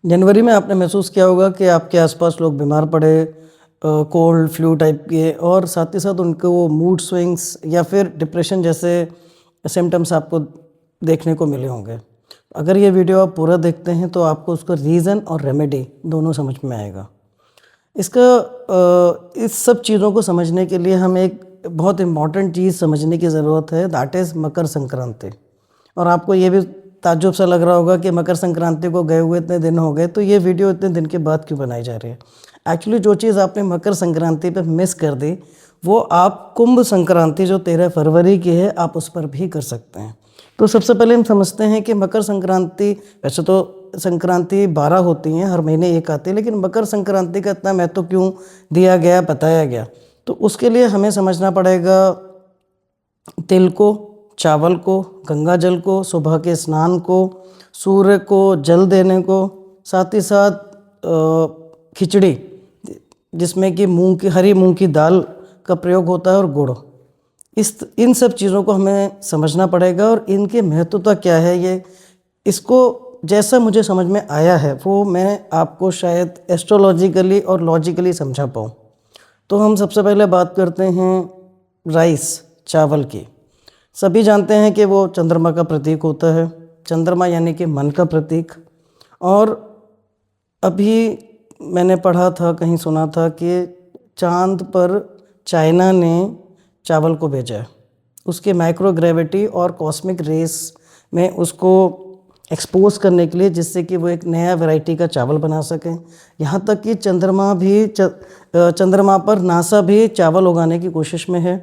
जनवरी में आपने महसूस किया होगा कि आपके आसपास लोग बीमार पड़े, कोल्ड फ्लू टाइप के, और साथ ही साथ उनको वो मूड स्विंग्स या फिर डिप्रेशन जैसे सिम्टम्स आपको देखने को मिले होंगे। अगर ये वीडियो आप पूरा देखते हैं तो आपको उसका रीज़न और रेमेडी दोनों समझ में आएगा। इस सब चीज़ों को समझने के लिए हमें एक बहुत इम्पॉर्टेंट चीज़ समझने की ज़रूरत है, दैट इज़ मकर संक्रांति। और आपको ये भी ताज्जुब सा लग रहा होगा कि मकर संक्रांति को गए हुए इतने दिन हो गए, तो ये वीडियो इतने दिन के बाद क्यों बनाई जा रही है। एक्चुअली जो चीज़ आपने मकर संक्रांति पे मिस कर दी, वो आप कुंभ संक्रांति जो 13 फरवरी की है, आप उस पर भी कर सकते हैं। तो सबसे पहले हम समझते हैं कि मकर संक्रांति, वैसे तो संक्रांति 12 होती हैं, हर महीने एक आती है, लेकिन मकर संक्रांति का इतना महत्व क्यों दिया गया, बताया गया, तो उसके लिए हमें समझना पड़ेगा तिल को, चावल को, गंगा जल को, सुबह के स्नान को, सूर्य को जल देने को, साथ ही साथ खिचड़ी जिसमें कि हरी मूंग की दाल का प्रयोग होता है, और गुड़। इन सब चीज़ों को हमें समझना पड़ेगा और इनकी महत्वता क्या है, ये इसको जैसा मुझे समझ में आया है वो मैं आपको शायद एस्ट्रोलॉजिकली और लॉजिकली समझा पाऊँ। तो हम सबसे पहले बात करते हैं राइस, चावल की। सभी जानते हैं कि वो चंद्रमा का प्रतीक होता है, चंद्रमा यानी कि मन का प्रतीक। और अभी मैंने पढ़ा था, कहीं सुना था कि चांद पर चाइना ने चावल को भेजा है, उसके माइक्रोग्रेविटी और कॉस्मिक रेस में उसको एक्सपोज करने के लिए, जिससे कि वो एक नया वैरायटी का चावल बना सकें। यहाँ तक कि चंद्रमा पर नासा भी चावल उगाने की कोशिश में है।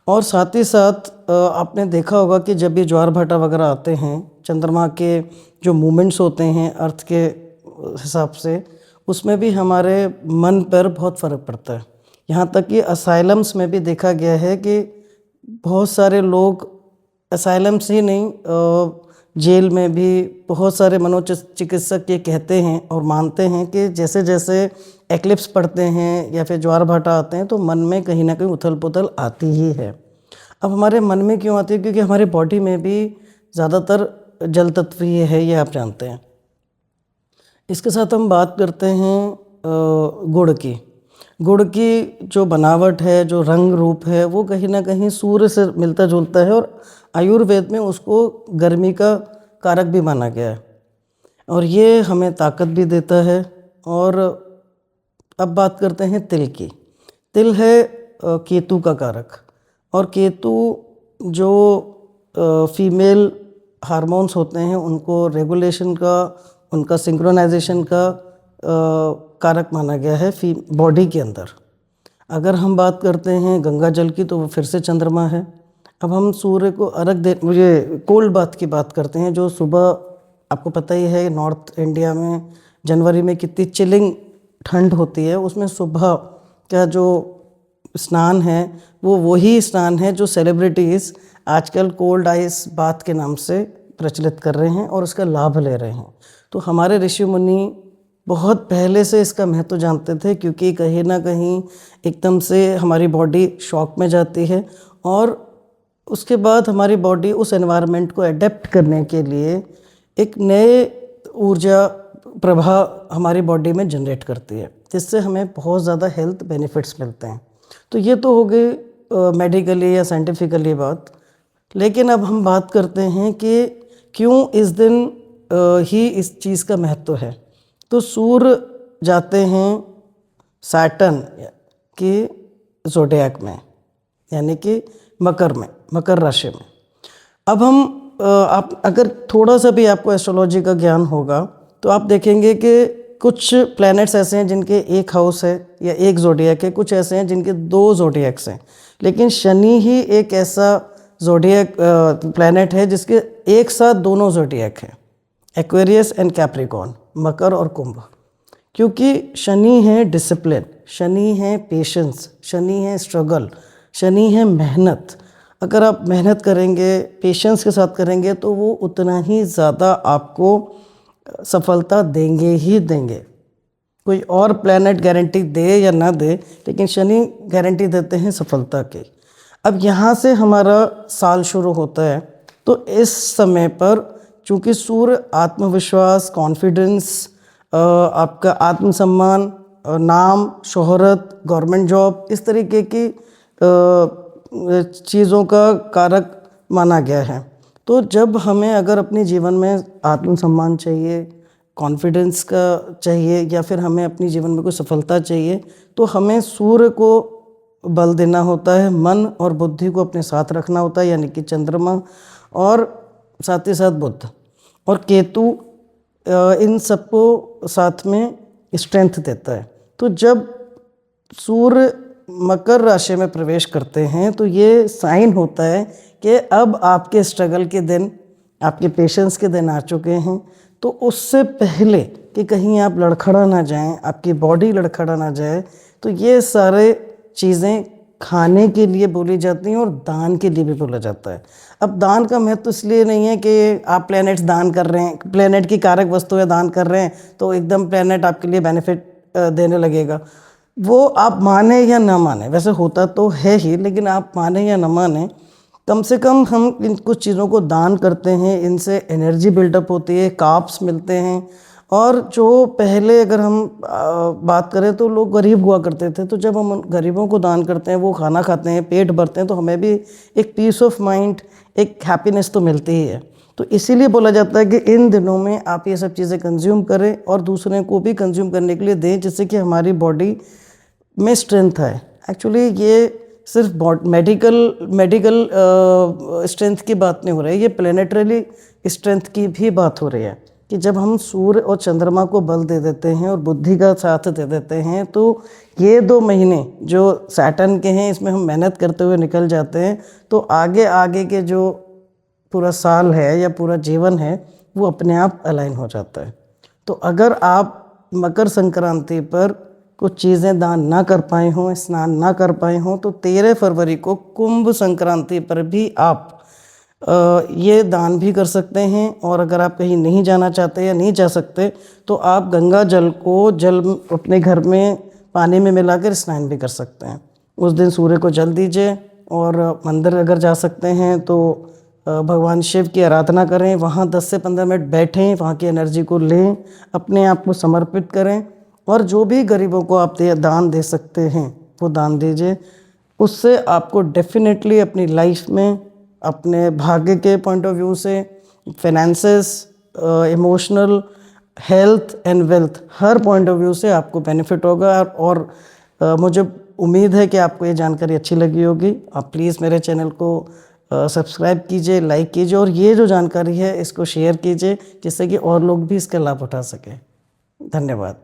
और साथ ही साथ आपने देखा होगा कि जब भी ज्वार भाटा वगैरह आते हैं, चंद्रमा के जो मूवमेंट्स होते हैं अर्थ के हिसाब से, उसमें भी हमारे मन पर बहुत फ़र्क पड़ता है। यहाँ तक कि असाइलम्स में भी देखा गया है कि बहुत सारे लोग, असाइलम्स ही नहीं, जेल में भी बहुत सारे मनोचिकित्सक ये कहते हैं और मानते हैं कि जैसे जैसे एक्लिप्स पड़ते हैं या फिर ज्वार भाटा आते हैं तो मन में कहीं ना कहीं उथल पुथल आती ही है। अब हमारे मन में क्यों आती है? क्योंकि हमारी बॉडी में भी ज़्यादातर जल तत्व ही है, ये आप जानते हैं। इसके साथ हम बात करते हैं गुड़ की। गुड़ की जो बनावट है, जो रंग रूप है, वो कहीं ना कहीं सूर्य से मिलता जुलता है और आयुर्वेद में उसको गर्मी का कारक भी माना गया है और ये हमें ताकत भी देता है। और अब बात करते हैं तिल की। तिल है केतु का कारक, और केतु जो फीमेल हार्मोन्स होते हैं उनको रेगुलेशन का, उनका सिंक्रोनाइजेशन का कारक माना गया है बॉडी के अंदर। अगर हम बात करते हैं गंगा जल की, तो वो फिर से चंद्रमा है। अब हम सूर्य को मुझे कोल्ड बाथ की बात करते हैं, जो सुबह, आपको पता ही है नॉर्थ इंडिया में जनवरी में कितनी चिलिंग ठंड होती है, उसमें सुबह का जो स्नान है वो वही स्नान है जो सेलिब्रिटीज़ आजकल कोल्ड आइस बाथ के नाम से प्रचलित कर रहे हैं और उसका लाभ ले रहे हैं। तो हमारे ऋषि मुनि बहुत पहले से इसका महत्व जानते थे, क्योंकि कहीं ना कहीं एकदम से हमारी बॉडी शॉक में जाती है और उसके बाद हमारी बॉडी उस एनवायरनमेंट को अडेप्ट करने के लिए एक नए ऊर्जा प्रवाह हमारी बॉडी में जनरेट करती है, जिससे हमें बहुत ज़्यादा हेल्थ बेनिफिट्स मिलते हैं। तो ये तो हो गई मेडिकली या साइंटिफिकली बात। लेकिन अब हम बात करते हैं कि क्यों इस दिन ही इस चीज़ का महत्व है। तो सूर्य जाते हैं सैटर्न की ज़ोडिएक में, यानी कि मकर में, मकर राशि में। अब हम आप अगर थोड़ा सा भी आपको एस्ट्रोलॉजी का ज्ञान होगा तो आप देखेंगे कि कुछ प्लैनेट्स ऐसे हैं जिनके एक हाउस है या एक ज़ोडिएक है, कुछ ऐसे हैं जिनके 2 ज़ोडिएक्स हैं। लेकिन शनि ही एक ऐसा ज़ोडिएक प्लैनेट है जिसके एक साथ दोनों ज़ोडिएक हैं, एक्वेरियस एंड कैप्रिकॉर्न, मकर और कुंभ। क्योंकि शनि है डिसिप्लिन, शनि है पेशेंस, शनि है स्ट्रगल, शनि है मेहनत। अगर आप मेहनत करेंगे, पेशेंस के साथ करेंगे, तो वो उतना ही ज़्यादा आपको सफलता देंगे ही देंगे। कोई और प्लैनेट गारंटी दे या ना दे, लेकिन शनि गारंटी देते हैं सफलता की। अब यहाँ से हमारा साल शुरू होता है, तो इस समय पर चूँकि सूर्य आत्मविश्वास, कॉन्फिडेंस, आपका आत्मसम्मान, नाम, शोहरत, गवर्नमेंट जॉब, इस तरीके की चीज़ों का कारक माना गया है। तो जब हमें अगर अपने जीवन में आत्मसम्मान चाहिए, कॉन्फिडेंस का चाहिए, या फिर हमें अपने जीवन में कोई सफलता चाहिए, तो हमें सूर्य को बल देना होता है, मन और बुद्धि को अपने साथ रखना होता है, यानी कि चंद्रमा और साथ ही साथ बुध और केतु, इन सबको साथ में स्ट्रेंथ देता है। तो जब सूर्य मकर राशि में प्रवेश करते हैं तो ये साइन होता है कि अब आपके स्ट्रगल के दिन, आपके पेशेंस के दिन आ चुके हैं। तो उससे पहले कि कहीं आप लड़खड़ा ना जाएं, आपकी बॉडी लड़खड़ा ना जाए, तो ये सारे चीज़ें खाने के लिए बोली जाती हैं और दान के लिए भी बोला जाता है। अब दान का महत्व तो इसलिए नहीं है कि आप प्लैनेट्स दान कर रहे हैं, प्लैनेट की कारक वस्तुएं दान कर रहे हैं तो एकदम प्लैनेट आपके लिए बेनिफिट देने लगेगा। वो आप माने या ना माने, वैसे होता तो है ही, लेकिन आप माने या ना माने, कम से कम हम इन कुछ चीज़ों को दान करते हैं, इनसे एनर्जी बिल्डअप होती है, कार्ब्स मिलते हैं। और जो पहले अगर हम बात करें तो लोग गरीब हुआ करते थे, तो जब हम उन गरीबों को दान करते हैं, वो खाना खाते हैं, पेट भरते हैं, तो हमें भी एक पीस ऑफ माइंड, एक हैप्पीनेस तो मिलती ही है। तो इसीलिए बोला जाता है कि इन दिनों में आप ये सब चीज़ें कंज्यूम करें और दूसरे को भी कंज्यूम करने के लिए दें, जिससे कि हमारी बॉडी में स्ट्रेंथ है। एक्चुअली ये सिर्फ मेडिकल स्ट्रेंथ की बात नहीं हो रही है, ये प्लेनेटरी स्ट्रेंथ की भी बात हो रही है कि जब हम सूर्य और चंद्रमा को बल दे देते हैं और बुद्धि का साथ दे देते हैं, तो ये 2 महीने जो सैटर्न के हैं, इसमें हम मेहनत करते हुए निकल जाते हैं, तो आगे के जो पूरा साल है या पूरा जीवन है वो अपने आप अलाइन हो जाता है। तो अगर आप मकर संक्रांति पर कुछ चीज़ें दान ना कर पाए हों, स्नान ना कर पाए हों, तो 13 फरवरी को कुंभ संक्रांति पर भी आप ये दान भी कर सकते हैं। और अगर आप कहीं नहीं जाना चाहते या नहीं जा सकते, तो आप गंगा जल को अपने घर में पानी में मिलाकर स्नान भी कर सकते हैं। उस दिन सूर्य को जल दीजिए और मंदिर अगर जा सकते हैं तो भगवान शिव की आराधना करें, वहाँ 10 से 15 मिनट बैठें, वहाँ की एनर्जी को लें, अपने आप को समर्पित करें और जो भी गरीबों को आप दान दे सकते हैं वो दान दीजिए। उससे आपको डेफिनेटली अपनी लाइफ में, अपने भाग्य के पॉइंट ऑफ व्यू से, finances, emotional, health and wealth, her point of view से आपको बेनिफिट होगा। और मुझे उम्मीद है कि आपको ये जानकारी अच्छी लगी होगी। आप प्लीज़ मेरे चैनल को सब्सक्राइब कीजिए, लाइक कीजिए और ये जो जानकारी है इसको शेयर कीजिए, जिससे कि और लोग भी इसका लाभ उठा सकें। धन्यवाद।